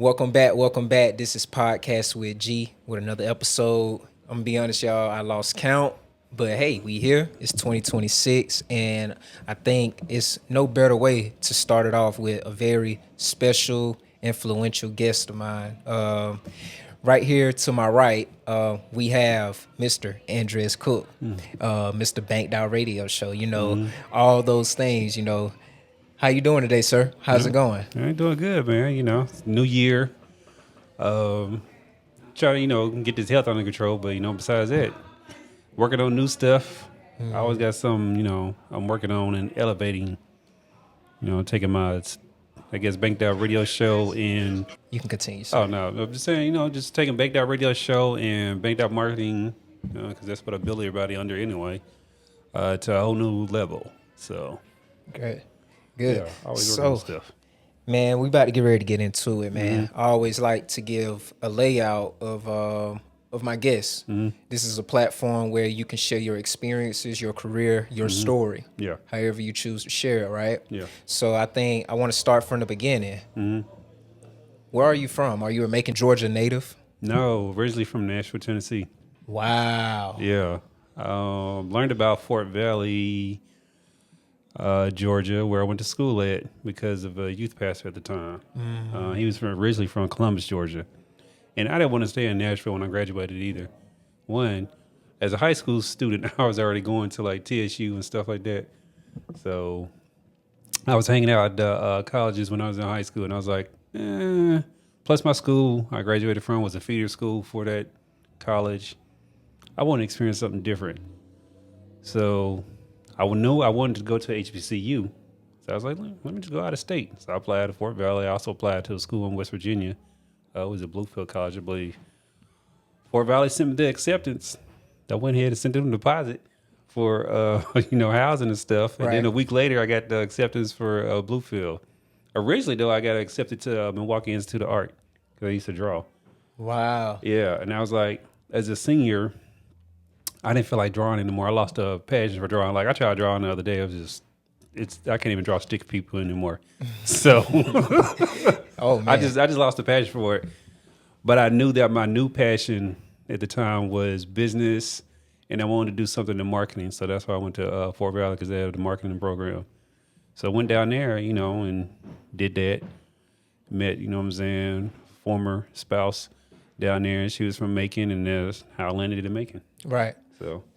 Welcome back. Welcome back. This is Podcast with G with another episode. I'm going to be honest, y'all. I lost count, but hey, we here. It's 2026, and I think it's no better way to start it off with a very special, influential guest of mine. Right here to my right, we have Mr. Andreas Cooke, Mr. Banked Out Radio Show. All those things. How you doing today, sir? How's it going? I ain't doing good, man. It's new year. Trying to, get this health under control. But, besides that, working on new stuff. I always got some, I'm working on and elevating, taking my, Banked Out Radio Show and... You can continue, sir. Oh, no. I'm just saying, just taking Banked Out Radio Show and Banked Out Marketing, because that's what I build everybody under anyway, to a whole new level. So... Great. Good. Yeah, always working on stuff. Man, we about to get ready to get into it, man. I always like to give a layout of my guests. This is a platform where you can share your experiences, your career, your story. Yeah. However you choose to share it, right? Yeah. So I think I want to start from the beginning. Where are you from? Are you a Macon, Georgia native? No, originally from Nashville, Tennessee. Wow. Yeah. Learned about Fort Valley, Georgia, where I went to school at because of a youth pastor at the time. He was originally from Columbus, Georgia. And I didn't want to stay in Nashville when I graduated either. One, as a high school student, I was already going to like TSU and stuff like that. So I was hanging out at the colleges when I was in high school, and I was like, Plus my school I graduated from was a feeder school for that college. I wanted to experience something different. So I knew I wanted to go to HBCU. So I was like, let me just go out of state. So I applied to Fort Valley. I also applied to a school in West Virginia. It was at Bluefield College, I believe. Fort Valley sent me the acceptance. I went ahead and sent them a deposit for, housing and stuff. And then a week later, I got the acceptance for Bluefield. Originally, though, I got accepted to Milwaukee Institute of Art because I used to draw. Wow. Yeah, and I was like, as a senior, I didn't feel like drawing anymore. I lost a passion for drawing. Like I tried drawing the other day. I can't even draw stick people anymore. So, Oh man. I just lost the passion for it. But I knew that my new passion at the time was business, and I wanted to do something in marketing. So that's why I went to Fort Valley because they have the marketing program. So I went down there, and did that. Met, former spouse down there, and she was from Macon, and that's how I landed in Macon. Right.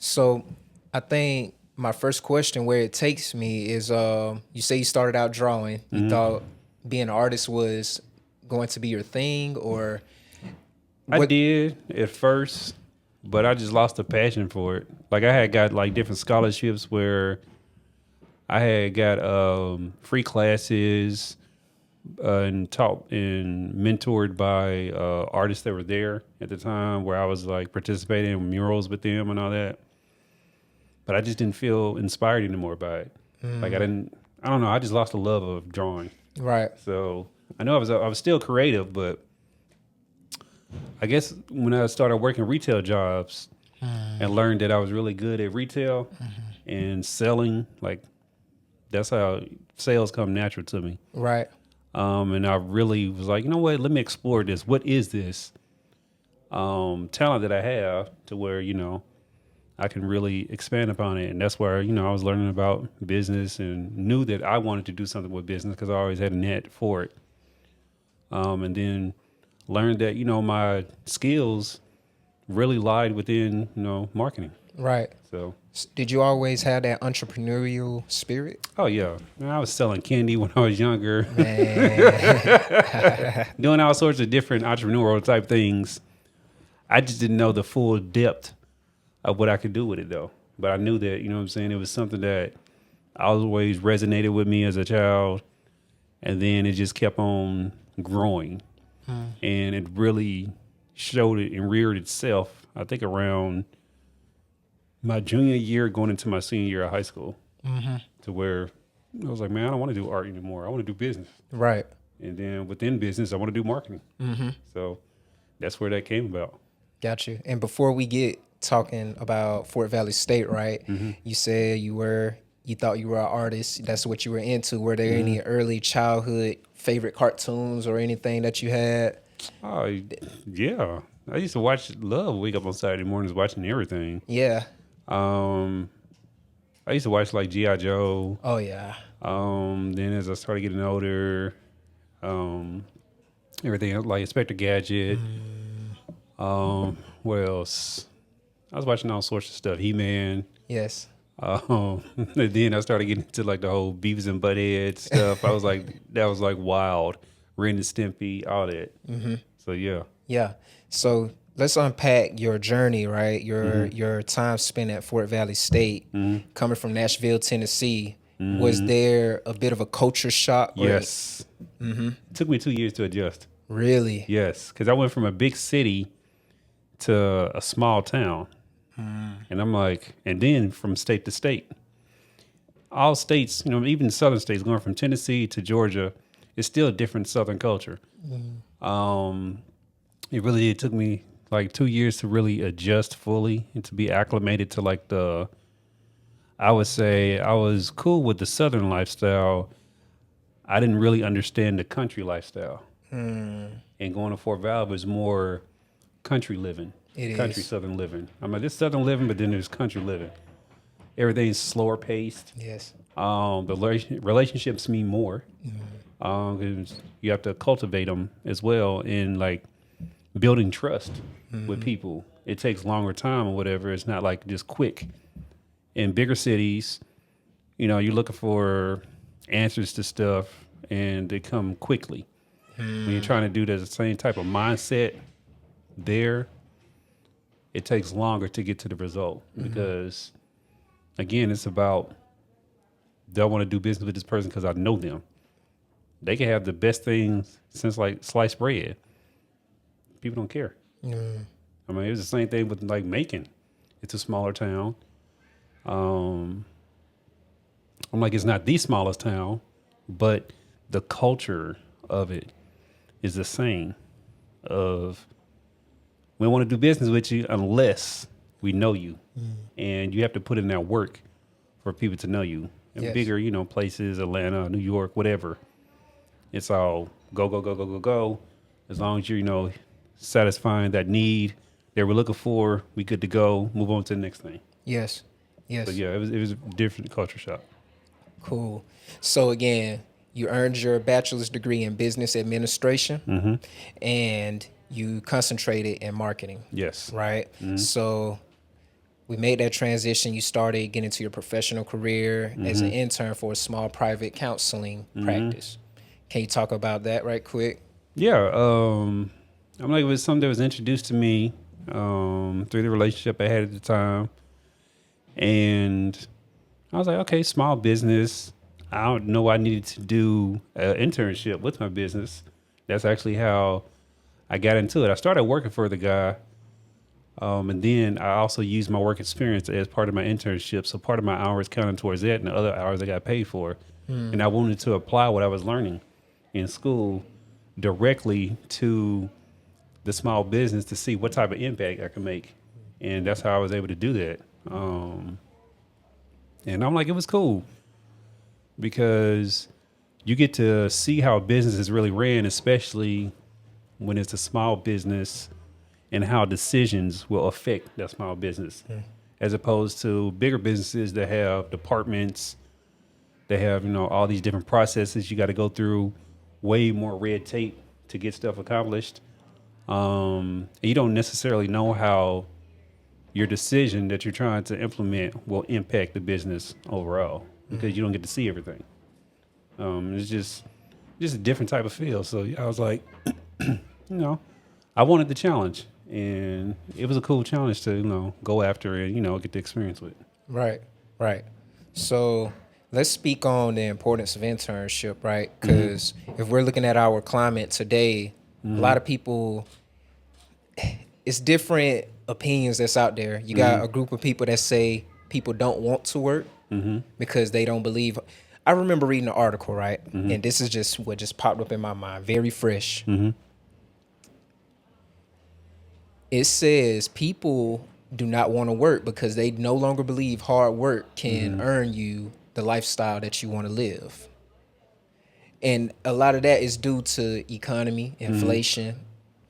So I think my first question where it takes me is you say you started out drawing. You thought being an artist was going to be your thing, or I did at first, but I just lost the passion for it. Like I had got like different scholarships where I had got free classes and taught and mentored by artists that were there at the time, where I was like participating in murals with them and all that. But I just didn't feel inspired anymore by it. Like I don't know. I just lost the love of drawing. Right. So I know I was still creative, but I guess when I started working retail jobs and learned that I was really good at retail and selling, like that's how sales come natural to me. Right. And I really was like, you know what? Let me explore this. What is this talent that I have to where, I can really expand upon it. And that's where, I was learning about business and knew that I wanted to do something with business because I always had a net for it. And then learned that, my skills really lied within, marketing. Right. So did you always have that entrepreneurial spirit? Oh, yeah. Man, I was selling candy when I was younger. Man. Doing all sorts of different entrepreneurial type things. I just didn't know the full depth of what I could do with it, though. But I knew that, it was something that always resonated with me as a child. And then it just kept on growing. And it really showed it and reared itself, I think, around my junior year going into my senior year of high school, to where I was like, man, I don't want to do art anymore. I want to do business. Right. And then within business, I want to do marketing. So that's where that came about. Got you. And before we get talking about Fort Valley State, right, you said you were you thought you were an artist. That's what you were into. Were there any early childhood favorite cartoons or anything that you had? Oh, yeah. I used to wake up on Saturday mornings watching everything. Yeah. Um, I used to watch like G.I. Joe. Oh yeah. Then as I started getting older, um, everything like Inspector Gadget. What else? I was watching all sorts of stuff. He-Man. Yes. And then I started getting into like the whole Beavis and Butthead stuff. I was like, that was like wild. Ren and Stimpy, all that. So yeah. Yeah. So let's unpack your journey, right? Your time spent at Fort Valley State, coming from Nashville, Tennessee. Was there a bit of a culture shock? Yes. It took me 2 years to adjust. Really? Yes, because I went from a big city to a small town. And I'm like, and then from state to state. All states, even southern states, going from Tennessee to Georgia, it's still a different southern culture. It really took me like 2 years to really adjust fully and to be acclimated to like I would say I was cool with the southern lifestyle. I didn't really understand the country lifestyle. And going to Fort Valley was more country living. Country southern living. I'm like, this southern living, but then there's country living. Everything's slower paced. Yes. The relationships mean more. 'Cause you have to cultivate them as well, in like building trust with people. It takes longer time or whatever. It's not like just quick. In bigger cities, you're looking for answers to stuff and they come quickly. When you're trying to do the same type of mindset there, it takes longer to get to the result because, again, it's about, do I want to do business with this person because I know them? They can have the best things since like sliced bread. People don't care. I mean, it was the same thing with like Macon. It's a smaller town. I'm like, it's not the smallest town, but the culture of it is the same. Of, we don't want to do business with you unless we know you, and you have to put in that work for people to know you. And Yes. bigger, places, Atlanta, New York, whatever. It's all go, go, go, go, go, go. As long as you're, satisfying that need that we're looking for, we good to go. Move on to the next thing. Yes. Yes. But yeah, it was a different culture shock. Cool. So again, you earned your bachelor's degree in business administration, and you concentrated in marketing. Yes. Right. So we made that transition. You started getting into your professional career as an intern for a small private counseling practice. Can you talk about that right quick? Yeah. I'm like, it was something that was introduced to me through the relationship I had at the time. And I was like, okay, small business. I don't know I needed to do an internship with my business. That's actually how I got into it. I started working for the guy. And then I also used my work experience as part of my internship. So part of my hours counted towards that and the other hours I got paid for. And I wanted to apply what I was learning in school directly to the small business to see what type of impact I could make. And that's how I was able to do that. And I'm like, it was cool because you get to see how business is really ran, especially when it's a small business, and how decisions will affect that small business, as opposed to bigger businesses that have departments, they have, all these different processes you got to go through, way more red tape to get stuff accomplished. And you don't necessarily know how your decision that you're trying to implement will impact the business overall because you don't get to see everything. It's just a different type of feel. So I was like, I wanted the challenge, and it was a cool challenge to, go after and, get the experience with. Right. So let's speak on the importance of internship, right? Because if we're looking at our climate today, a lot of people, it's different opinions that's out there. You got a group of people that say people don't want to work because they don't believe. I remember reading an article, right? And this is just what just popped up in my mind, very fresh. It says people do not want to work because they no longer believe hard work can earn you the lifestyle that you want to live. And a lot of that is due to economy, inflation,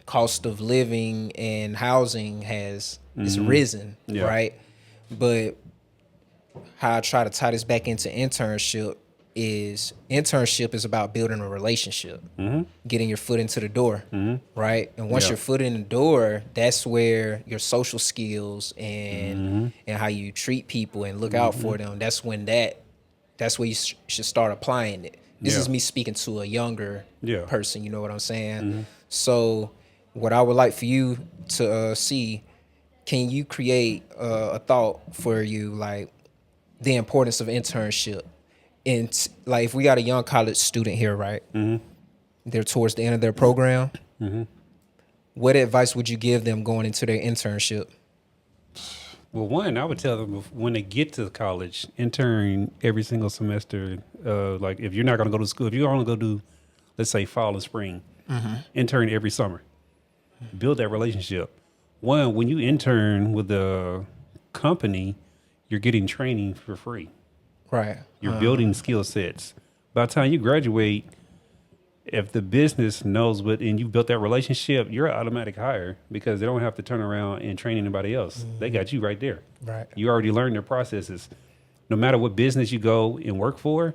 cost of living, and housing has is risen, Yeah. right? But how I try to tie this back into internship is about building a relationship, getting your foot into the door, right? And once Yeah. your foot in the door, that's where your social skills and how you treat people and look out for them. That's where you should start applying it. This Yeah. is me speaking to a younger Yeah. person. You know what I'm saying? So, what I would like for you to see, can you create a thought for you, like the importance of internship? And like, if we got a young college student here, right? They're towards the end of their program. What advice would you give them going into their internship? Well, one, I would tell them when they get to college, intern every single semester. Like if you're not going to go to school, if you're only going to do, let's say fall and spring, intern every summer. Build that relationship. One, when you intern with a company, you're getting training for free. Right. You're building skill sets. By the time you graduate, if the business knows what and you built that relationship, you're an automatic hire because they don't have to turn around and train anybody else. They got you right there. Right. You already learned their processes. No matter what business you go and work for,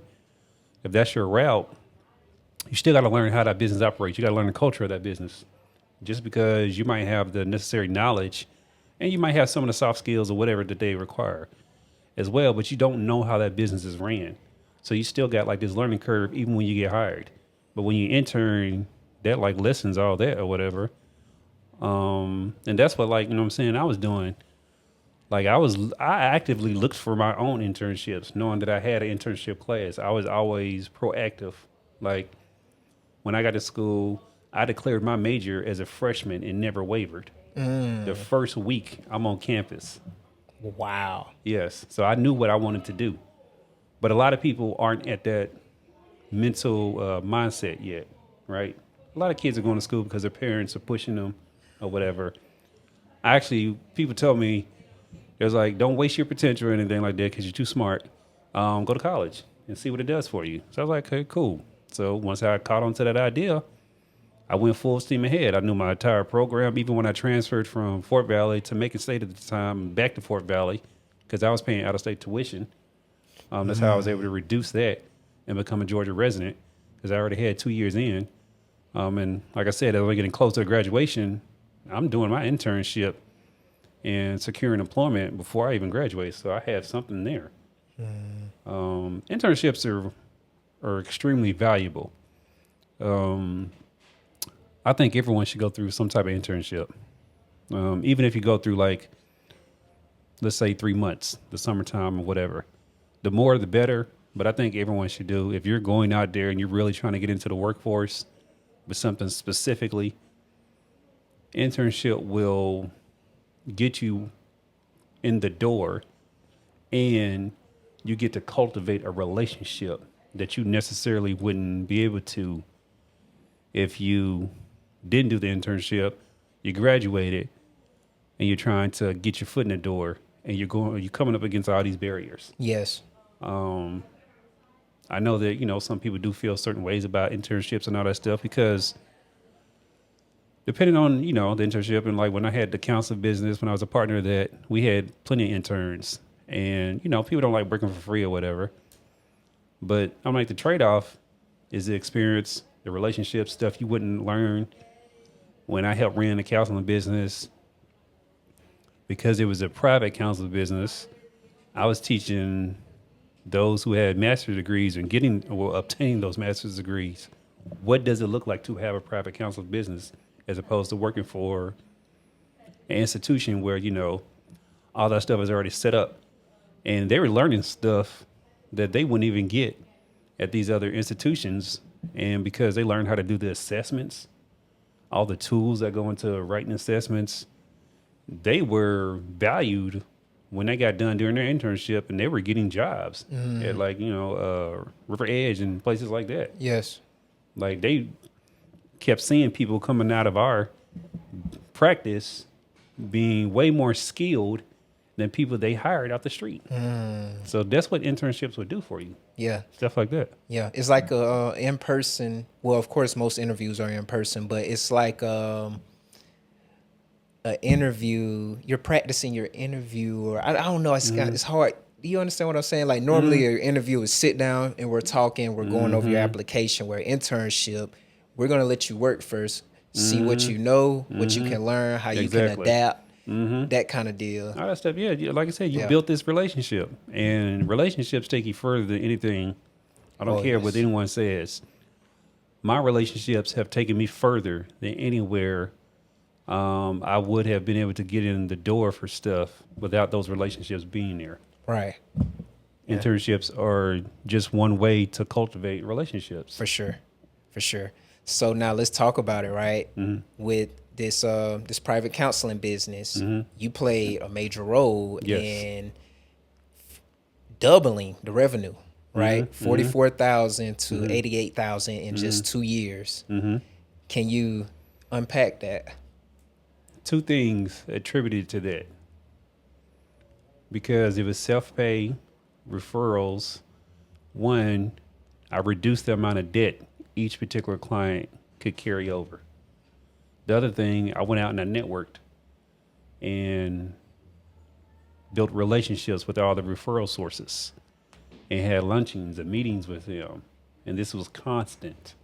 if that's your route, you still got to learn how that business operates. You got to learn the culture of that business. Just because you might have the necessary knowledge and you might have some of the soft skills or whatever that they require as well, but you don't know how that business is ran. So you still got like this learning curve even when you get hired. But when you intern, that like lessens all that or whatever. And that's what, like, you know what I'm saying, I was doing. Like I actively looked for my own internships, knowing that I had an internship class. I was always proactive. Like when I got to school, I declared my major as a freshman and never wavered. The first week I'm on campus. Wow. Yes. So I knew what I wanted to do. But a lot of people aren't at that mental mindset yet, right? A lot of kids are going to school because their parents are pushing them or whatever. People tell me, there's like, don't waste your potential or anything like that because you're too smart. Go to college and see what it does for you. So I was like, okay, cool. So once I caught on to that idea, I went full steam ahead. I knew my entire program, even when I transferred from Fort Valley to Macon State at the time, back to Fort Valley, because I was paying out-of-state tuition. That's how I was able to reduce that and become a Georgia resident, because I already had 2 years in. And like I said, as we're getting close to graduation, I'm doing my internship and securing employment before I even graduate. So I have something there. Internships are extremely valuable. I think everyone should go through some type of internship. Even if you go through, like, let's say 3 months, the summertime or whatever, the more the better. But I think everyone should do, if you're going out there and you're really trying to get into the workforce with something specifically, internship will get you in the door and you get to cultivate a relationship that you necessarily wouldn't be able to if you didn't do the internship. You graduated and you're trying to get your foot in the door and you're coming up against all these barriers. Yes. I know that, some people do feel certain ways about internships and all that stuff because depending on, the internship, and like when I had the council of business, when I was a partner of that, we had plenty of interns, and, people don't like working for free or whatever. But I'm like, the trade-off is the experience, the relationship stuff you wouldn't learn. When I helped run the counseling business, because it was a private counseling business, I was teaching those who had master's degrees and obtaining those master's degrees, what does it look like to have a private counseling business as opposed to working for an institution where, all that stuff is already set up. And they were learning stuff that they wouldn't even get at these other institutions. And because they learned how to do the assessments, all the tools that go into writing assessments, they were valued when they got done during their internship, and they were getting jobs at River Edge and places like that. Yes. Like they kept seeing people coming out of our practice being way more skilled than people they hired out the street. So that's what internships would do for you. Yeah. Stuff like that. Yeah. It's like a in-person. Well, of course, most interviews are in person, but it's like an interview. You're practicing your interview, or I don't know. It's hard. Do you understand what I'm saying? Like normally, an interview is sit down and we're talking, we're going over your application. Where internship, we're gonna let you work first, see what you know, what you can learn, how you can adapt, that kind of deal. All that stuff. Yeah, like I said, you built this relationship, and relationships take you further than anything. I don't care what anyone says. My relationships have taken me further than anywhere I would have been able to get in the door for stuff without those relationships being there. Right. Internships are just one way to cultivate relationships. For sure. So now let's talk about it, right? With this this private counseling business, you played a major role in doubling the revenue, right? 44,000 to 88,000 in just 2 years. Can you unpack that? Two things attributed to that. Because it was self-pay, referrals. One, I reduced the amount of debt each particular client could carry over. The other thing, I went out and I networked and built relationships with all the referral sources and had luncheons and meetings with them. And this was constant.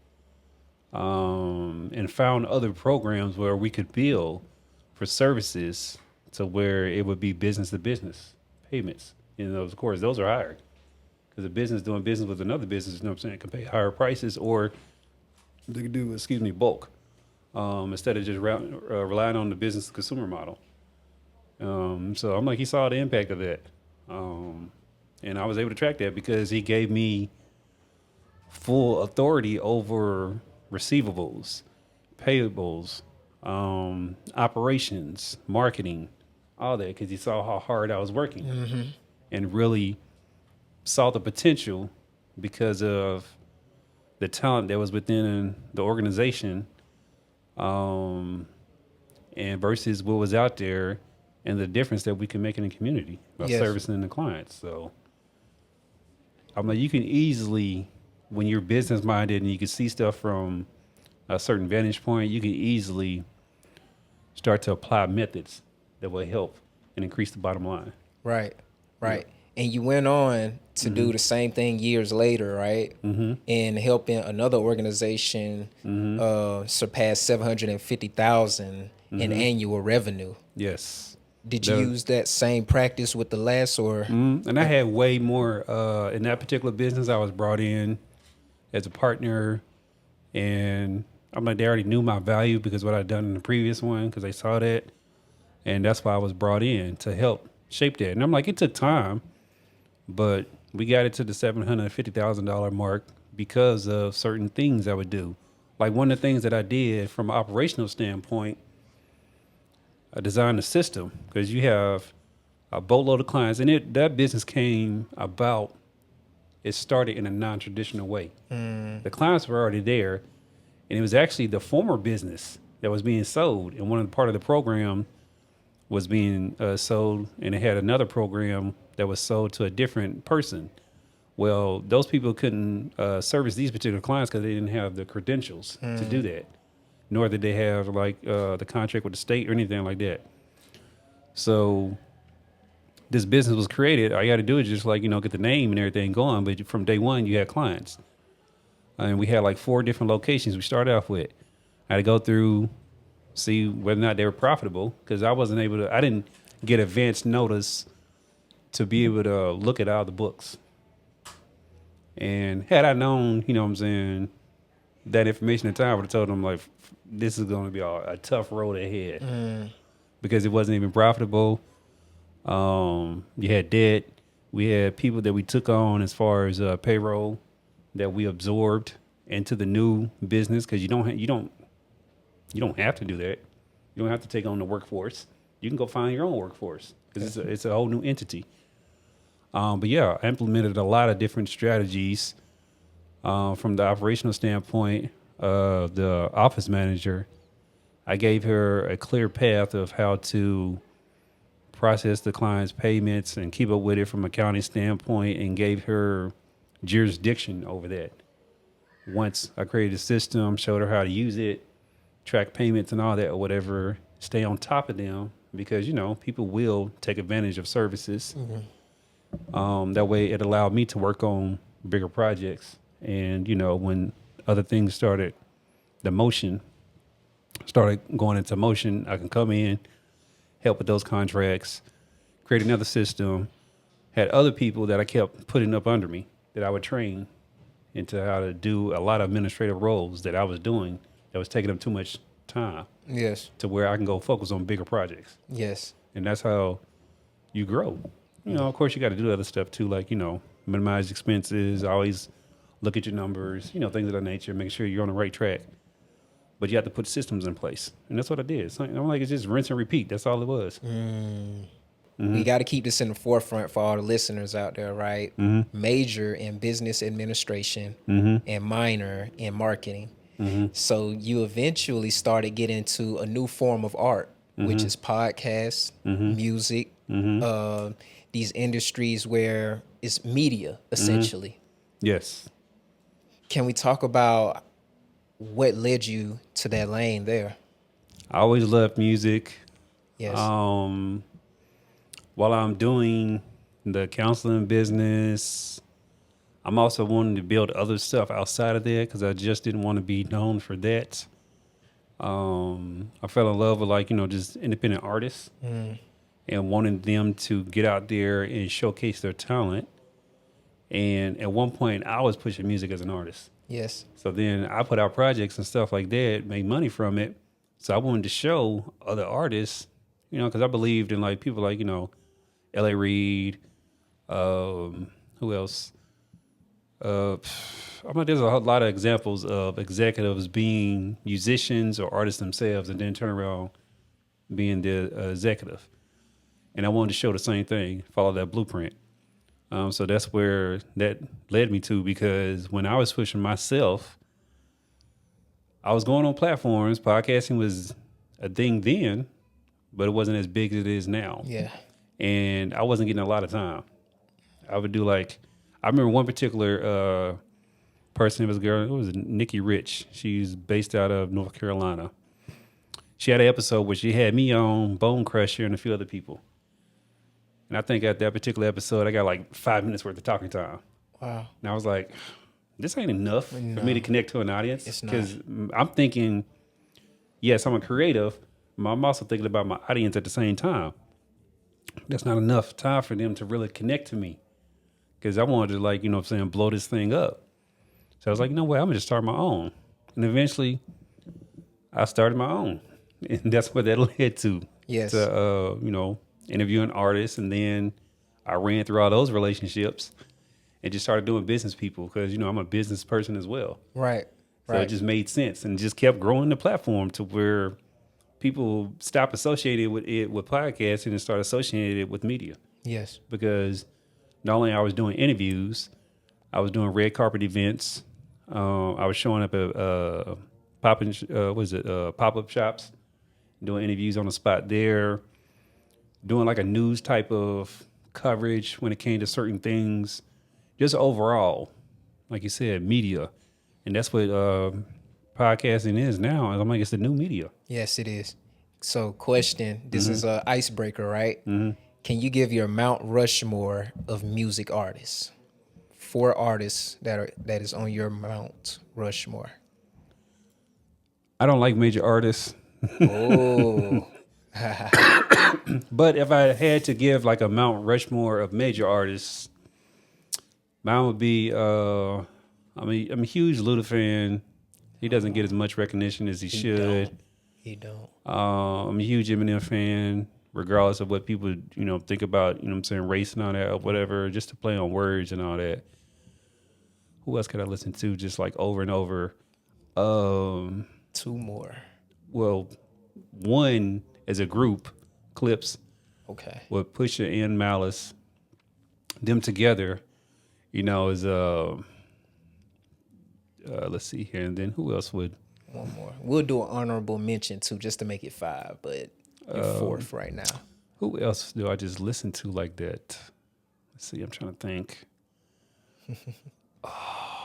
And found other programs where we could bill for services to where it would be business to business payments. And those, of course, those are higher because a business doing business with another business, you know what I'm saying, can pay higher prices, or they could do, bulk, instead of just relying on the business to consumer model. So I'm like, he saw the impact of that. And I was able to track that because he gave me full authority over receivables, payables, operations, marketing, all that, because he saw how hard I was working and really saw the potential because of the talent that was within the organization, and versus what was out there and the difference that we can make in the community by servicing the clients. So I'm like, you can easily, when you're business minded and you can see stuff from a certain vantage point, you can easily start to apply methods that will help and increase the bottom line. Right. And you went on to do the same thing years later, right? And helping another organization surpass 750,000 in annual revenue. Yes. Did you use that same practice with the last, or? And I had way more in that particular business. I was brought in as a partner, and I'm like, they already knew my value because what I'd done in the previous one, because they saw that. And that's why I was brought in to help shape that. And I'm like, it took time, but we got it to the $750,000 mark because of certain things I would do. Like one of the things that I did from an operational standpoint, I designed a system because you have a boatload of clients, and that business came about. It started in a non-traditional way. The clients were already there, and it was actually the former business that was being sold, and one of the part of the program was being sold, and it had another program that was sold to a different person. Well, those people couldn't service these particular clients because they didn't have the credentials to do that, nor did they have like the contract with the state or anything like that. So this business was created. All you got to do is just get the name and everything going. But from day one, you had clients, and we had like 4 different locations we started off with. I had to go through, see whether or not they were profitable, because I didn't get advance notice to be able to look at all the books. And had I known, that information at the time, I would have told them like, this is going to be a tough road ahead because it wasn't even profitable. You had debt. We had people that we took on as far as payroll that we absorbed into the new business, because you don't have to do that. You don't have to take on the workforce. You can go find your own workforce because it's a whole new entity. But yeah, I implemented a lot of different strategies from the operational standpoint. The office manager, I gave her a clear path of how to process the client's payments and keep up with it from an accounting standpoint, and gave her jurisdiction over that. Once I created a system, showed her how to use it, track payments and all that or whatever, stay on top of them because, people will take advantage of services. That way it allowed me to work on bigger projects. And, when other things started going into motion, I can come in, help with those contracts, create another system, had other people that I kept putting up under me that I would train into how to do a lot of administrative roles that I was doing that was taking up too much time. Yes. To where I can go focus on bigger projects. Yes. And that's how you grow. Of course, you got to do other stuff too, like, minimize expenses, always look at your numbers, things of that nature, make sure you're on the right track. But you have to put systems in place. And that's what I did. So I'm like, it's just rinse and repeat. That's all it was. We got to keep this in the forefront for all the listeners out there, right? Major in business administration and minor in marketing. So you eventually started getting into a new form of art, which is podcasts, music, these industries where it's media, essentially. Yes. Can we talk about what led you to that lane there? I always loved music. Yes. While I'm doing the counseling business, I'm also wanting to build other stuff outside of that because I just didn't want to be known for that. I fell in love with just independent artists and wanting them to get out there and showcase their talent. And at one point, I was pushing music as an artist. Yes. So then I put out projects and stuff like that, made money from it. So I wanted to show other artists, because I believed in people like, L.A. Reid, who else? There's a lot of examples of executives being musicians or artists themselves and then turn around being the executive. And I wanted to show the same thing, follow that blueprint. So that's where that led me to, because when I was pushing myself, I was going on platforms. Podcasting was a thing then, but it wasn't as big as it is now. Yeah. And I wasn't getting a lot of time. I would do I remember one particular person, it was a girl, it was Nikki Rich. She's based out of North Carolina. She had an episode where she had me on, Bone Crusher, and a few other people. And I think at that particular episode, I got 5 minutes worth of talking time. Wow. And I was like, this ain't enough for me to connect to an audience. It's not. Because I'm thinking, yes, I'm a creative, but I'm also thinking about my audience at the same time. That's not enough time for them to really connect to me. Because I wanted to, blow this thing up. So I was like, I'm going to just start my own. And eventually, I started my own. And that's what that led to. Yes. To, interviewing artists. And then I ran through all those relationships and just started doing business people because, I'm a business person as well. Right. So it just made sense and just kept growing the platform to where people stopped associating with it with podcasting and started associating it with media. Yes. Because not only I was doing interviews, I was doing red carpet events. I was showing up at pop-up shops, doing interviews on the spot there, doing a news type of coverage when it came to certain things. Just overall, like you said, media. And that's what podcasting is now. I'm like, it's the new media. Yes, it is. So question, this is an icebreaker, right? Can you give your Mount Rushmore of music artists? 4 artists that is on your Mount Rushmore. I don't like major artists. Oh. But if I had to give a Mount Rushmore of major artists, mine would be, I'm a huge Luda fan. He doesn't get as much recognition as he should. He don't. I'm a huge Eminem fan, regardless of what people, think about, race and all that or whatever, just to play on words and all that. Who else could I listen to just over and over? 2 more. Well, one as a group, Clips. Okay. With Pusha and Malice, them together, is let's see here, and then who else would? One more. We'll do an honorable mention too, just to make it 5, but you're 4th right now. Who else do I just listen to like that? Let's see. I'm trying to think.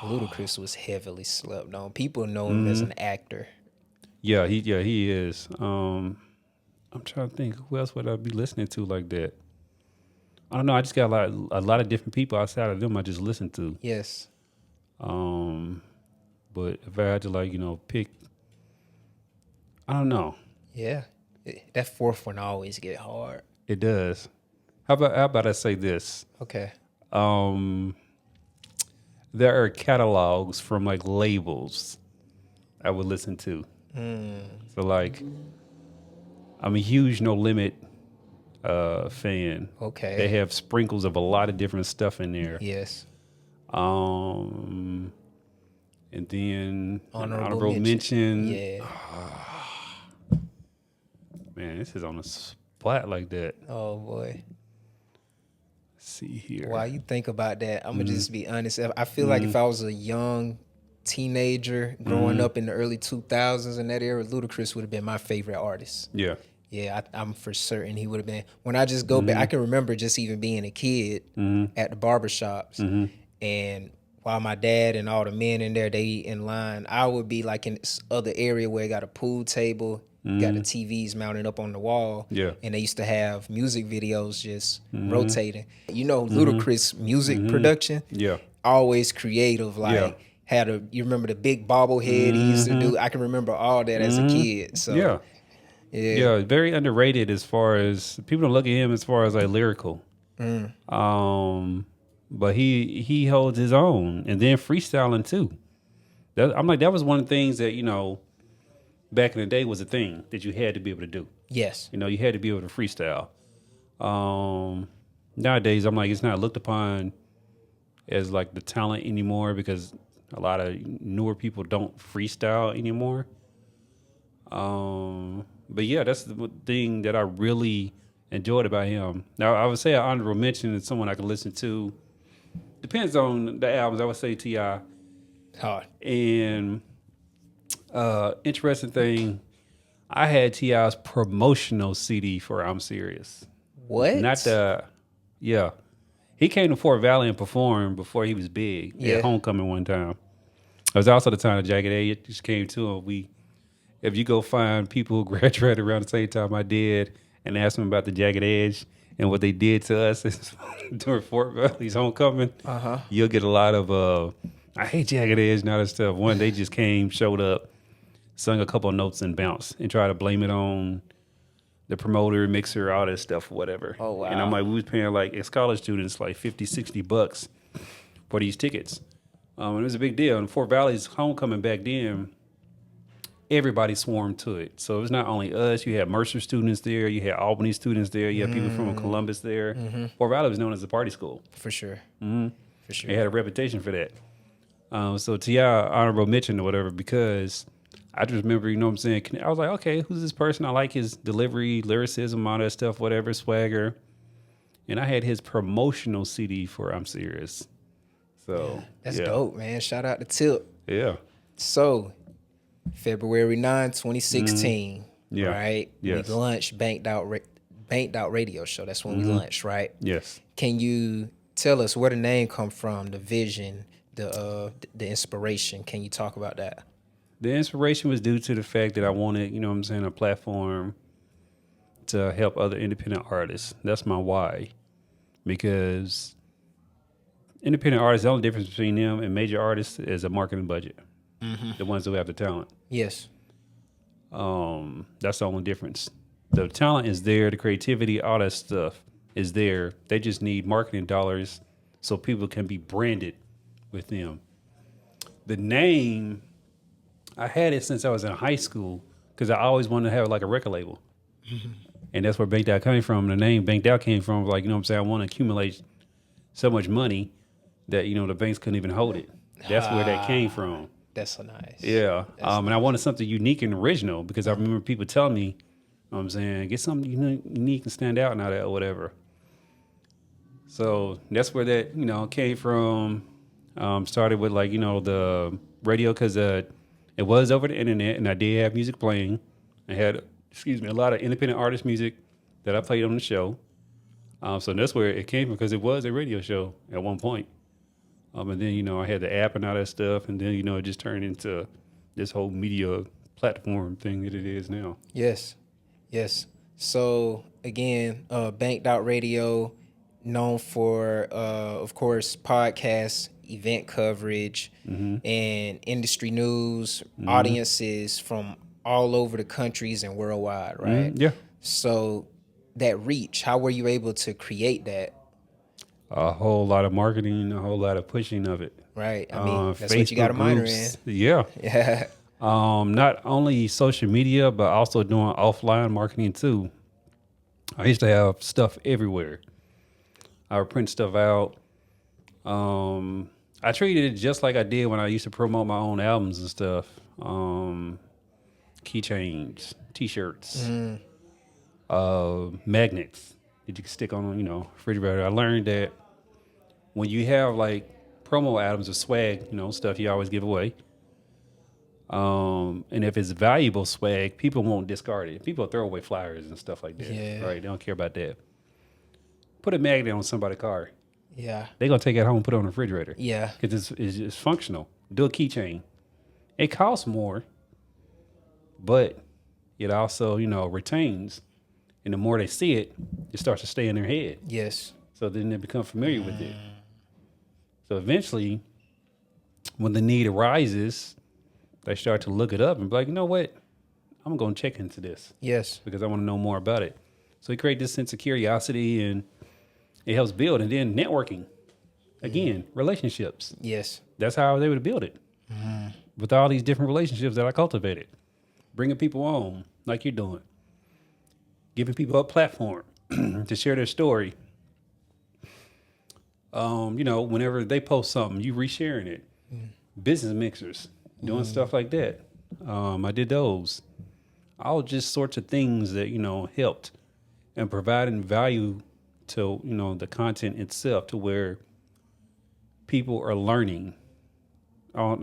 Ludacris was heavily slept on. People know him as an actor. Yeah, he is. I'm trying to think. Who else would I be listening to like that? I don't know. I just got a lot of different people outside of them I just listen to. Yes. But if I had to pick, I don't know. Yeah. That fourth one always get hard. It does. How about I say this? Okay. There are catalogs from like labels I would listen to. So like, I'm a huge No Limit fan. Okay. They have sprinkles of a lot of different stuff in there. Yes. And then Honorable mention. Yeah. Man, this is on a spot like that. Oh boy. Let's see here. While you think about that, I'm gonna just be honest. I feel like if I was a young teenager growing up in the early 2000s in that era, Ludacris would have been my favorite artist. Yeah. Yeah, I'm for certain he would have been. When I just go back, I can remember just even being a kid at the barbershops. And while my dad and all the men in there, they in line, I would be like in this other area where it got a pool table, got the TVs mounted up on the wall. Yeah. And they used to have music videos just rotating. You know, Ludacris music production, always creative. Like, you remember the big bobblehead he used to do? I can remember all that as a kid. So yeah, very underrated as far as people don't look at him as far as like lyrical. But he holds his own, and then freestyling too. I'm like, that was one of the things that back in the day was a thing that you had to be able to do. Yes. You had to be able to freestyle. Nowadays, I'm like, it's not looked upon as like the talent anymore because a lot of newer people don't freestyle anymore. But yeah, that's the thing that I really enjoyed about him. Now, I would say an honorable mention is someone I can listen to. Depends on the albums. I would say T.I. Hard. And interesting thing, I had T.I.'s promotional CD for I'm Serious. What? Yeah. He came to Fort Valley and performed before he was big at Homecoming one time. It was also the time that Jagged Edge just came to him. If you go find people who graduated around the same time I did and ask them about the Jagged Edge and what they did to us during Fort Valley's homecoming, you'll get a lot of, I hate Jagged Edge and all that stuff. One, they just came, showed up, sung a couple of notes and bounced and tried to blame it on the promoter, mixer, all that stuff, whatever. Oh, wow. And I'm like, we was paying like, as college students, like $50-$60 for these tickets. And it was a big deal. And Fort Valley's homecoming back then, everybody swarmed to it. So it was not only us. You had Mercer students there. You had Albany students there. You had people from Columbus there. Fort Valley was known as a party school. For sure. For sure. They had a reputation for that. So T.I. honorable mention or whatever, because I just remember, I was like, okay, who's this person? I like his delivery, lyricism, all that stuff, whatever, swagger. And I had his promotional CD for I'm Serious. So that's dope, man. Shout out to Tip. Yeah. So February 9, 2016. Yeah. Right? Yes. We launched Banked Out Radio Show. That's when we launched, right? Yes. Can you tell us where the name come from, the vision, the inspiration? Can you talk about that? The inspiration was due to the fact that I wanted, a platform to help other independent artists. That's my why. Because independent artists, the only difference between them and major artists is a marketing budget. The ones who have the talent. Yes. That's the only difference. The talent is there, the creativity, all that stuff is there. They just need marketing dollars so people can be branded with them. The name, I had it since I was in high school because I always wanted to have like a record label. And that's where Banked Out came from. The name Banked Out came from, like, I want to accumulate so much money that, the banks couldn't even hold it. That's where that came from. That's so nice. Yeah. And I wanted something unique and original because I remember people telling me, get something unique and stand out and all that or whatever. So that's where that, came from. Started with the radio because it was over the internet and I did have music playing. I had, a lot of independent artist music that I played on the show. So that's where it came from, because it was a radio show at one point. And then, I had the app and all that stuff. And then, it just turned into this whole media platform thing that it is now. Yes. Yes. So again, Banked Out Radio, known for, of course, podcasts, event coverage, and industry news, audiences from all over the countries and worldwide, right? Yeah. So that reach, how were you able to create that? A whole lot of marketing, a whole lot of pushing of it. Right. I mean, that's Facebook what you got a minor groups. in. Yeah. Yeah. Not only social media, but also doing offline marketing too. I used to have stuff everywhere. I would print stuff out. I treated it just like I did when I used to promote my own albums and stuff. Keychains, T-shirts, magnets that you can stick on, refrigerator. I learned that when you have like promo items or swag, stuff you always give away. And if it's valuable swag, people won't discard it. People throw away flyers and stuff like that. Yeah. Right? They don't care about that. Put a magnet on somebody's car. Yeah. They're going to take it home and put it on the refrigerator. Yeah. Because it's functional. Do a keychain. It costs more, but it also, retains. And the more they see it, it starts to stay in their head. Yes. So then they become familiar with it. So eventually, when the need arises, they start to look it up and be like, you know what? I'm going to check into this. Yes. Because I want to know more about it. So you create this sense of curiosity, and it helps build. And then networking. Again, relationships. Yes. That's how I was able to build it. With all these different relationships that I cultivated. Bringing people on, like you're doing. Giving people a platform to share their story. Whenever they post something, you resharing it. Business mixers, doing stuff like that. I did those. All just sorts of things that, helped and providing value to, the content itself, to where people are learning. I don't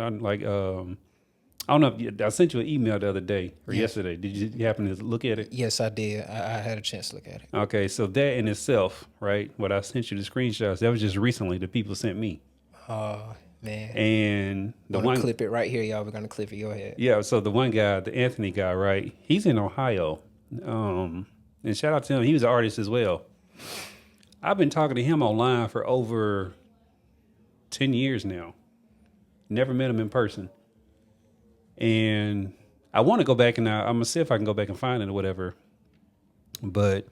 know if I sent you an email the other day or yesterday. Did you happen to look at it? Yes, I did. I had a chance to look at it. Okay, so that in itself, right? What I sent you the screenshots, that was just recently the people sent me. Oh man! And the Wanna one clip it right here, y'all. We're gonna clip it. Go ahead. yeah. So the one guy, the Anthony guy, right? He's in Ohio. And shout out to him. He was an artist as well. I've been talking to him online for over 10 years now. Never met him in person. And I want to go back and I'm going to see if I can go back and find it or whatever. But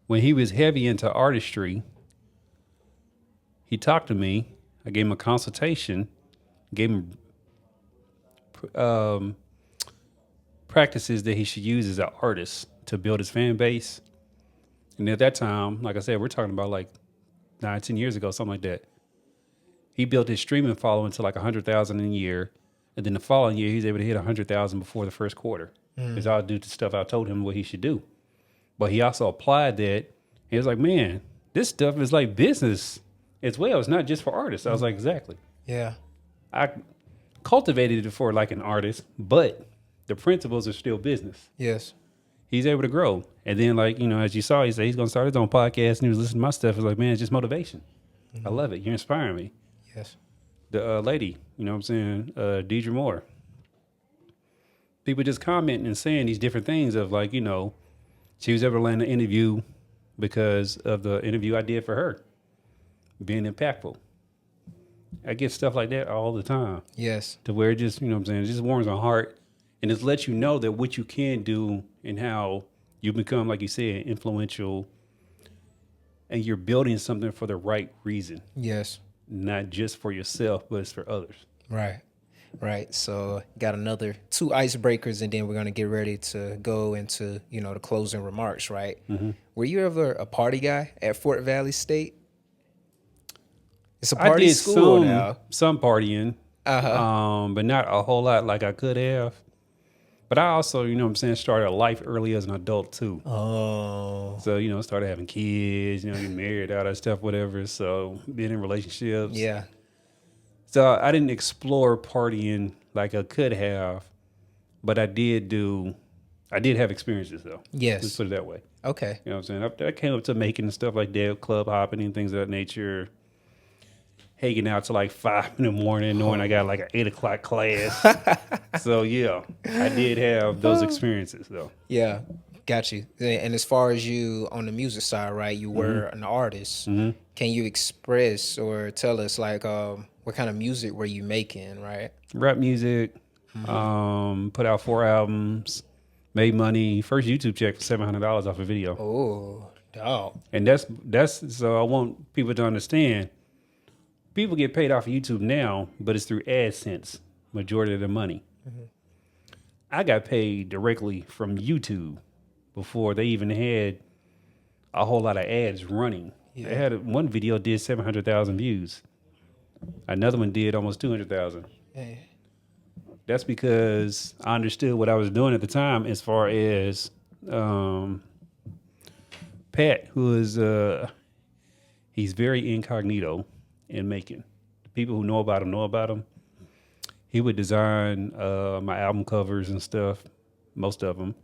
when he was heavy into artistry, he talked to me. I gave him a consultation, gave him practices that he should use as an artist to build his fan base. And at that time, like I said, we're talking about like 10 years ago, something like that. He built his streaming following to like 100,000 a year. And then the following year, he was able to hit 100,000 before the first quarter. It's all due to stuff I told him what he should do. But he also applied that. He was like, man, this stuff is like business as well. It's not just for artists. I was like, exactly. Yeah. I cultivated it for like an artist, but the principles are still business. Yes. He's able to grow. And then, like, as you saw, he said he's going to start his own podcast, and he was listening to my stuff. It was like, man, it's just motivation. I love it. You're inspiring me. Yes. The lady, what I'm saying, Deidre Moore. People just commenting and saying these different things of like, she was able to land an interview because of the interview I did for her, being impactful. I get stuff like that all the time. Yes. To where it just, it just warms my heart, and it lets you know that what you can do and how you become, like you said, influential, and you're building something for the right reason. Yes. Not just for yourself, but it's for others. Right. Right. So got another 2 icebreakers, and then we're going to get ready to go into, the closing remarks, right? Were you ever a party guy at Fort Valley State? It's a party I did school now. some partying, but not a whole lot like I could have. But I also, started a life early as an adult too. Oh. So, started having kids, getting married, all that stuff, whatever. So being in relationships. Yeah. So I didn't explore partying like I could have, but I did do I did have experiences though. Yes. Let's put it that way. Okay. You know what I'm saying? I came up to making stuff like that, club hopping and things of that nature. Hanging out till like 5 in the morning, knowing I got like an 8 o'clock class. So yeah, I did have those experiences though. Yeah. Got you. And as far as you on the music side, right? You were an artist. Can you express or tell us like what kind of music were you making, right? Rap music. Put out 4 albums. Made money. First YouTube check for $700 off a video. Oh, dog. And that's so I want people to understand. People get paid off of YouTube now, but it's through AdSense, majority of the money. I got paid directly from YouTube before they even had a whole lot of ads running. They had one video did 700,000 views. Another one did almost 200,000. Hey. That's because I understood what I was doing at the time as far as Pat, who is he's very incognito in making. The people who know about him. He would design my album covers and stuff, most of them.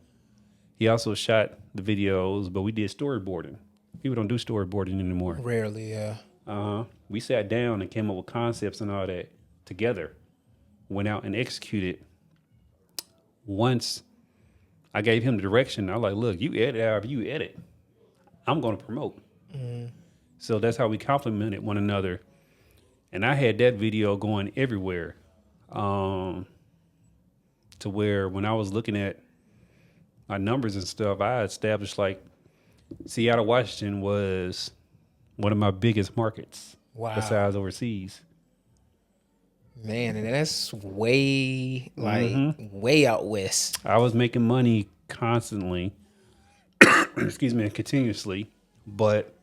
He also shot the videos, but we did storyboarding. People don't do storyboarding anymore. Rarely, yeah. We sat down and came up with concepts and all that together. Went out and executed. Once I gave him the direction, I was like, look, you edit however you edit. I'm going to promote. So that's how we complimented one another. And I had that video going everywhere to where when I was looking at my numbers and stuff, I established like Seattle, Washington was one of my biggest markets besides overseas. Man, and that's way way out west. I was making money constantly, excuse me, continuously, but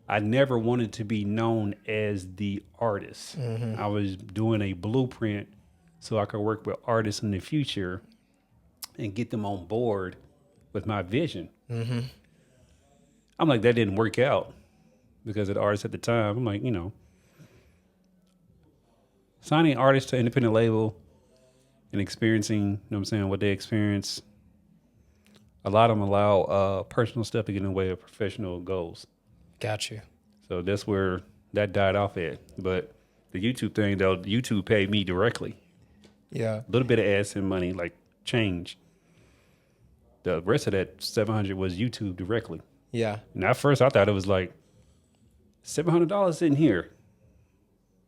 I never wanted to be known as the artist. I was doing a blueprint so I could work with artists in the future and get them on board with my vision. I'm like, that didn't work out because of the artists at the time. I'm like, signing artists to independent label and experiencing, what they experience. A lot of them allow personal stuff to get in the way of professional goals. Got you. So that's where that died off at. But the YouTube thing, though, YouTube paid me directly. Yeah. A little bit of ads and money, like change. The rest of that 700 was YouTube directly. Yeah. And at first I thought it was like $700 in here.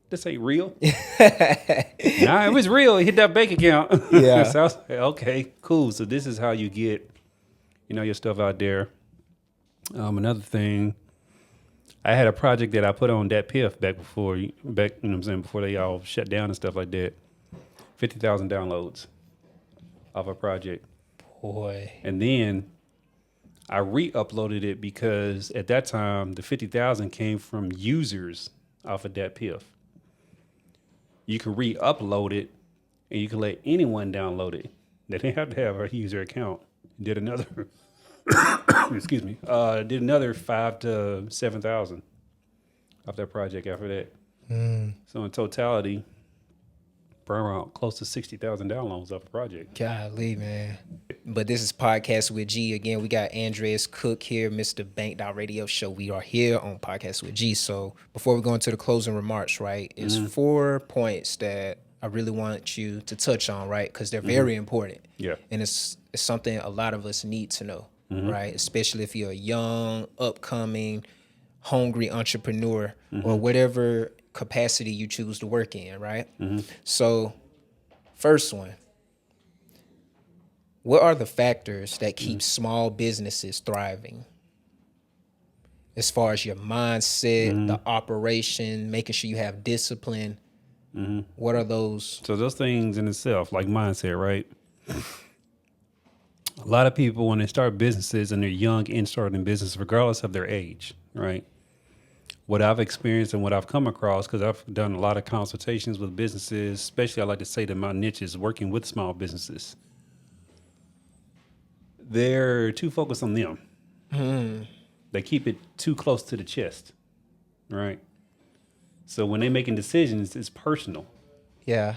This ain't real. Nah, it was real. It hit that bank account. Yeah. So I was like, okay, cool. So this is how you get, your stuff out there. Another thing, I had a project that I put on that PIF before they all shut down and stuff like that. 50,000 downloads of a project. Boy. And then I re-uploaded it because at that time, the 50,000 came from users off of that PIF. You can re-upload it and you can let anyone download it. They didn't have to have a user account. Did another, excuse me, did another 5,000 to 7,000 off that project after that. So in totality, probably around close to 60,000 downloads off the project. Golly, man. But this is Podcast with G. Again, we got Andreas Cooke here, Mr. Bank Radio Show. We are here on Podcast with G. So before we go into the closing remarks, right, is 4 points that I really want you to touch on, right, because they're very important. Yeah. And it's something a lot of us need to know, right, especially if you're a young, upcoming, hungry entrepreneur or whatever capacity you choose to work in, right? So first one, what are the factors that keep small businesses thriving? As far as your mindset, the operation, making sure you have discipline, what are those? So those things in itself, like mindset, right? A lot of people, when they start businesses and they're young and starting business, regardless of their age, right? What I've experienced and what I've come across, because I've done a lot of consultations with businesses, especially I like to say that my niche is working with small businesses. They're too focused on them. They keep it too close to the chest, right? So when they're making decisions, it's personal. Yeah.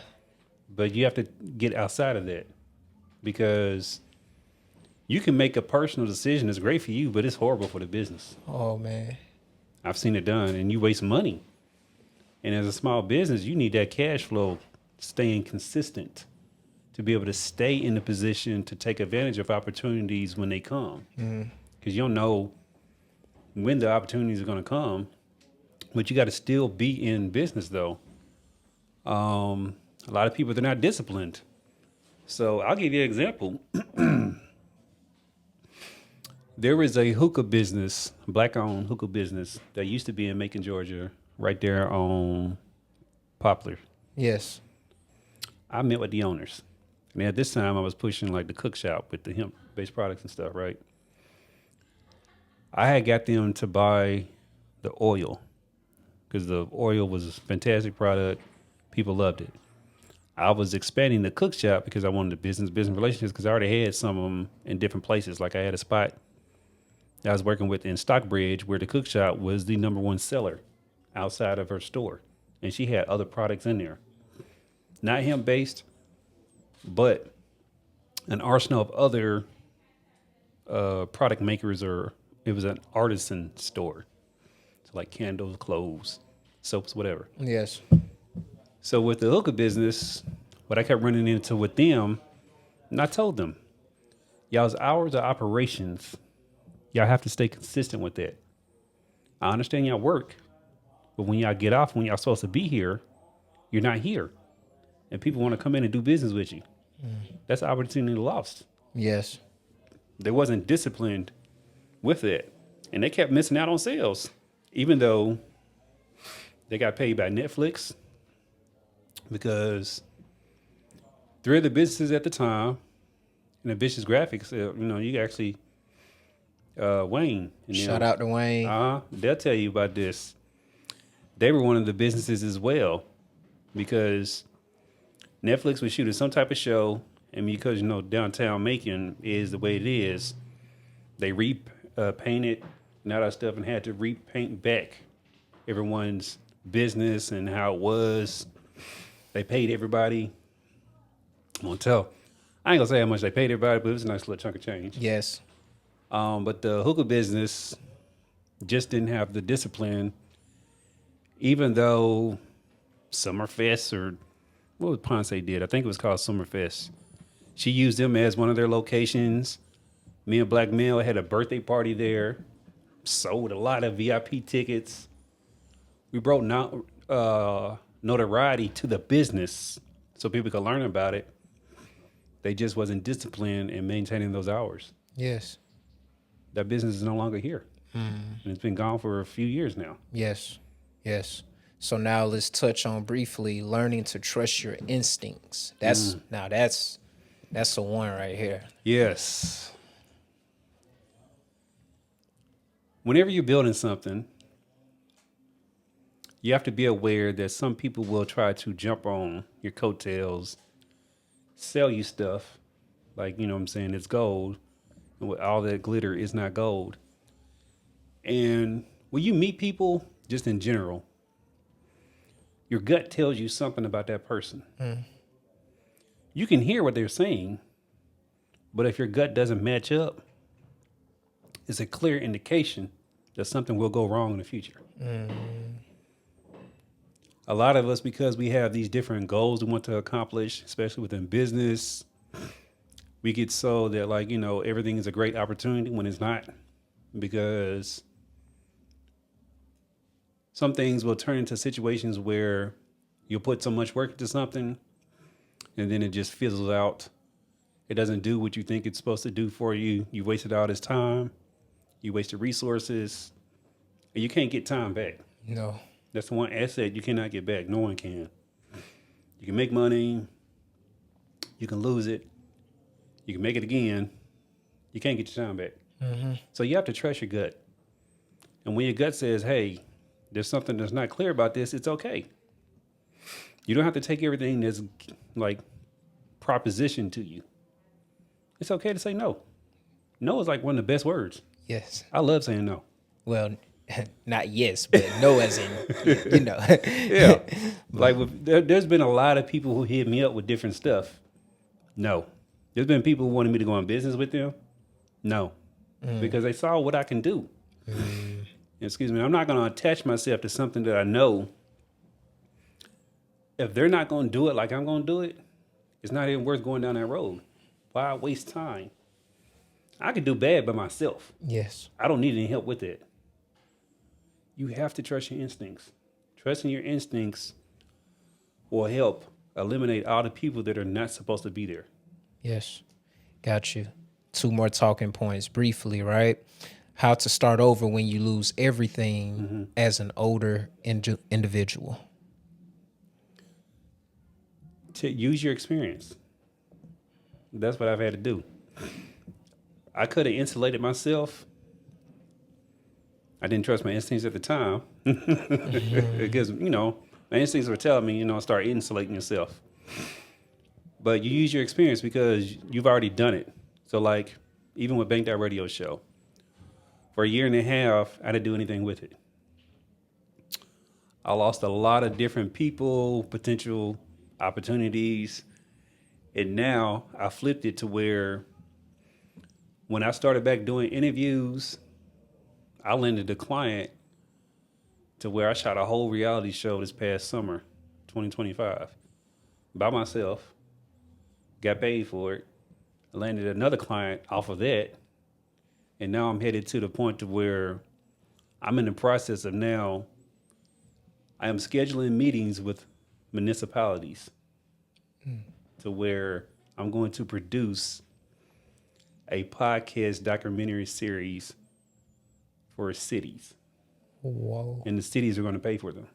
But you have to get outside of that because You can make a personal decision that's great for you, but it's horrible for the business. Oh man. I've seen it done, and you waste money. And as a small business, you need that cash flow staying consistent to be able to stay in the position to take advantage of opportunities when they come. Because you don't know when the opportunities are going to come, but you got to still be in business, though. A lot of people, they're not disciplined. So I'll give you an example. There is a hookah business, black-owned hookah business that used to be in Macon, Georgia, right there on Poplar. Yes. I met with the owners. And at this time, I was pushing like the cook shop with the hemp-based products and stuff, right? I had got them to buy the oil because the oil was a fantastic product. People loved it. I was expanding the cook shop because I wanted the business relationships because I already had some of them in different places. Like I had a spot that I was working with in Stockbridge where the cook shop was the number one seller outside of her store. And she had other products in there. Not hemp-based, but an arsenal of other product makers, or it was an artisan store. So like candles, clothes, soaps, whatever. Yes. So with the hookah business, what I kept running into with them, and I told them, y'all's hours of operations, y'all have to stay consistent with that. I understand y'all work, but when y'all get off, when y'all supposed to be here, you're not here. And people want to come in and do business with you. That's an opportunity lost. Yes. They wasn't disciplined with it. And they kept missing out on sales, even though they got paid by Netflix, because three of the businesses at the time, and Ambitious Graphics, you actually, Wayne. Shout out to Wayne. They'll tell you about this. They were one of the businesses as well, because Netflix was shooting some type of show, and because, downtown Macon is the way it is, they repainted and all that stuff and had to repaint back everyone's business and how it was. They paid everybody. I won't tell. I ain't gonna say how much they paid everybody, but it was a nice little chunk of change. Yes. But the hookah business just didn't have the discipline, even though Summerfest, or what was Ponce did? I think it was called Summerfest. She used them as one of their locations. Me and Black Male had a birthday party there, sold a lot of VIP tickets. We brought notoriety to the business so people could learn about it. They just wasn't disciplined in maintaining those hours. Yes. That business is no longer here. And it's been gone for a few years now. Yes. Yes. So now let's touch on briefly learning to trust your instincts. That's the one right here. Yes. Whenever you're building something, you have to be aware that some people will try to jump on your coattails, sell you stuff like, it's gold. And with all that glitter is not gold. And when you meet people, just in general, your gut tells you something about that person. You can hear what they're saying, but if your gut doesn't match up, it's a clear indication that something will go wrong in the future. A lot of us, because we have these different goals we want to accomplish, especially within business, we get so that everything is a great opportunity when it's not, because some things will turn into situations where you'll put so much work into something and then it just fizzles out. It doesn't do what you think it's supposed to do for you. You wasted all this time. You wasted resources. And you can't get time back. No. That's the one asset you cannot get back. No one can. You can make money. You can lose it. You can make it again. You can't get your time back. So you have to trust your gut. And when your gut says, hey, there's something that's not clear about this, it's okay. You don't have to take everything that's like proposition to you. It's okay to say no. No is like one of the best words. Yes. I love saying no. Well, not yes, but no as in, Yeah. Like there's been a lot of people who hit me up with different stuff. No. There's been people who wanted me to go on business with them. No, because they saw what I can do. Excuse me. I'm not going to attach myself to something that I know. If they're not going to do it like I'm going to do it, it's not even worth going down that road. Why waste time? I could do bad by myself. Yes. I don't need any help with it. You have to trust your instincts. Trusting your instincts will help eliminate all the people that are not supposed to be there. Yes. Got you. 2 more talking points briefly, right? How to start over when you lose everything as an older individual. To use your experience. That's what I've had to do. I could have insulated myself. I didn't trust my instincts at the time. Because, my instincts were telling me, start insulating yourself. But you use your experience because you've already done it. So like, even with Bank That Radio Show, for a year and a half, I didn't do anything with it. I lost a lot of different people, potential opportunities. And now I flipped it to where when I started back doing interviews, I landed a client to where I shot a whole reality show this past summer, 2025, by myself, got paid for it. I landed another client off of that. And now I'm headed to the point to where I'm in the process of now, I am scheduling meetings with municipalities to where I'm going to produce a podcast documentary series for cities. Whoa. And the cities are going to pay for them.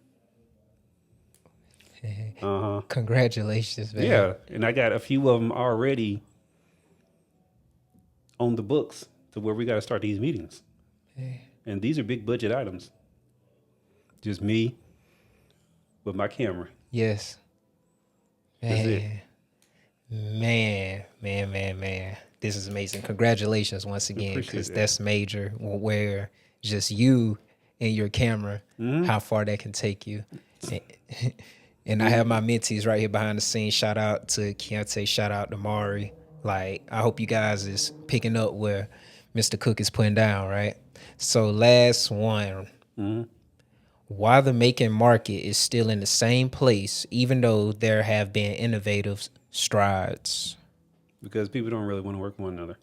Congratulations, man. Yeah. And I got a few of them already on the books to where we got to start these meetings. And these are big budget items. Just me with my camera. Yes. That's it. Man. This is amazing. Congratulations once again, because that's major. Where just you and your camera, how far that can take you. And I have my mentees right here behind the scenes. Shout out to Keontae. Shout out to Mari. Like, I hope you guys is picking up where Mr. Cooke is putting down, right? So last one. Why the making market is still in the same place, even though there have been innovative strides. Because people don't really want to work with one another.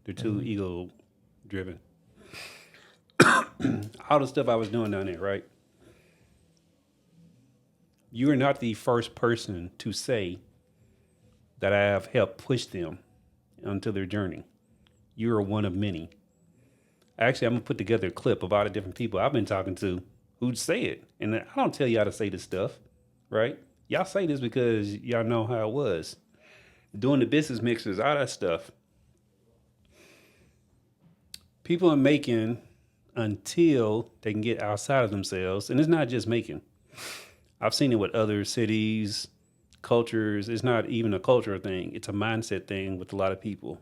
They're too ego driven. All the stuff I was doing down there, right? You are not the first person to say that I have helped push them onto their journey. You are one of many. Actually, I'm going to put together a clip of all the different people I've been talking to who'd say it. And I don't tell y'all to say this stuff, right? Y'all say this because y'all know how it was. Doing the business mixers, all that stuff. People are making until they can get outside of themselves. And it's not just making. I've seen it with other cities, cultures. It's not even a cultural thing. It's a mindset thing with a lot of people.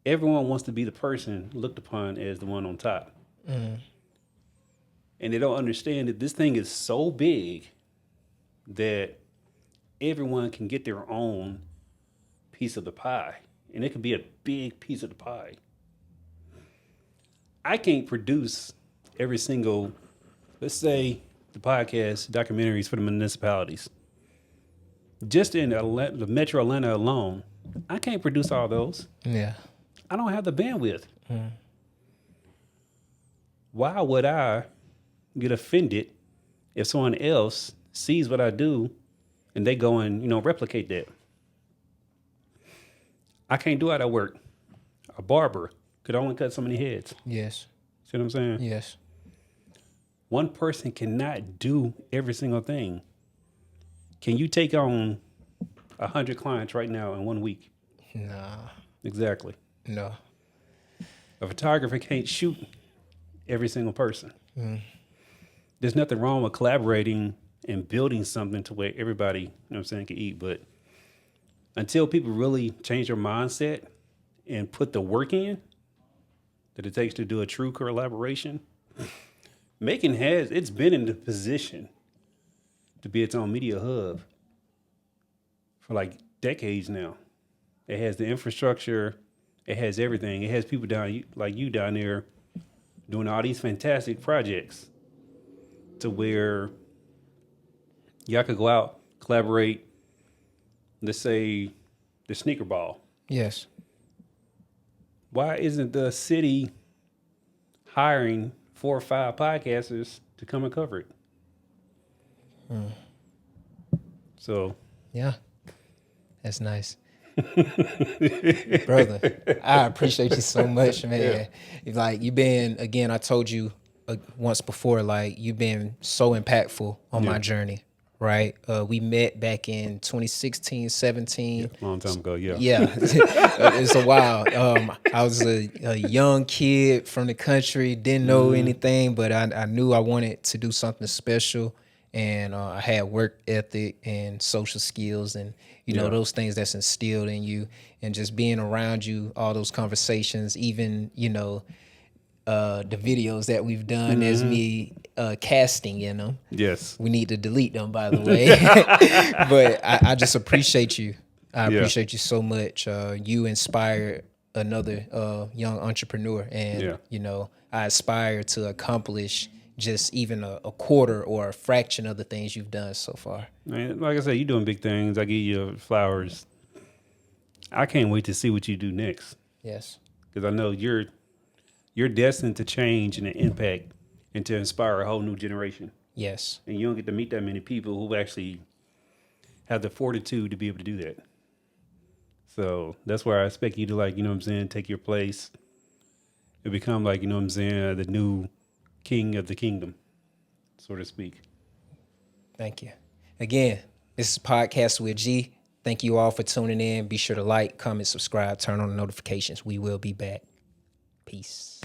Everyone wants to be the person looked upon as the one on top. And they don't understand that this thing is so big that everyone can get their own piece of the pie. And it could be a big piece of the pie. I can't produce every single, let's say, the podcast documentaries for the municipalities. Just in the Metro Atlanta alone, I can't produce all those. Yeah. I don't have the bandwidth. Why would I get offended if someone else sees what I do and they go and, replicate that? I can't do how that work. A barber could only cut so many heads. Yes. See what I'm saying? Yes. One person cannot do every single thing. Can you take on 100 clients right now in 1 week? Nah. Exactly. No. A photographer can't shoot every single person. There's nothing wrong with collaborating and building something to where everybody, can eat. But until people really change their mindset and put the work in that it takes to do a true collaboration, it's been in the position to be its own media hub for like decades now. It has the infrastructure, It has everything. It has people like you down there doing all these fantastic projects to where y'all could go out, collaborate. Let's say the sneaker ball. Yes. Why isn't the city hiring 4 or 5 podcasters to come and cover it? So Yeah. That's nice. Brother, I appreciate you so much, man. Like, you've been, again, I told you once before, like, you've been so impactful on my journey, right? We met back in 2016, 17. a long time ago, yeah. Yeah, it's a while. I was a young kid from the country, didn't know anything, but I knew I wanted to do something special. And I had work ethic and social skills and, you know, those things that's instilled in you, and just being around you, all those conversations, even, you know, the videos that we've done as me casting in them. Yes. We need to delete them, by the way. But I just appreciate you. I appreciate you so much. You inspired another young entrepreneur, and, you know, I aspire to accomplish just even a quarter or a fraction of the things you've done so far. Man, like I said, you're doing big things. I give you flowers. I can't wait to see what you do next. Yes. Because I know you're destined to change and impact and to inspire a whole new generation. Yes. And you don't get to meet that many people who actually have the fortitude to be able to do that. So that's where I expect you to, like, you know what I'm saying, take your place and become, like, you know what I'm saying, the new king of the kingdom, so to speak. Thank you. Again, this is Podcast with G. Thank you all for tuning in. Be sure to like, comment, subscribe, turn on the notifications. We will be back. Peace.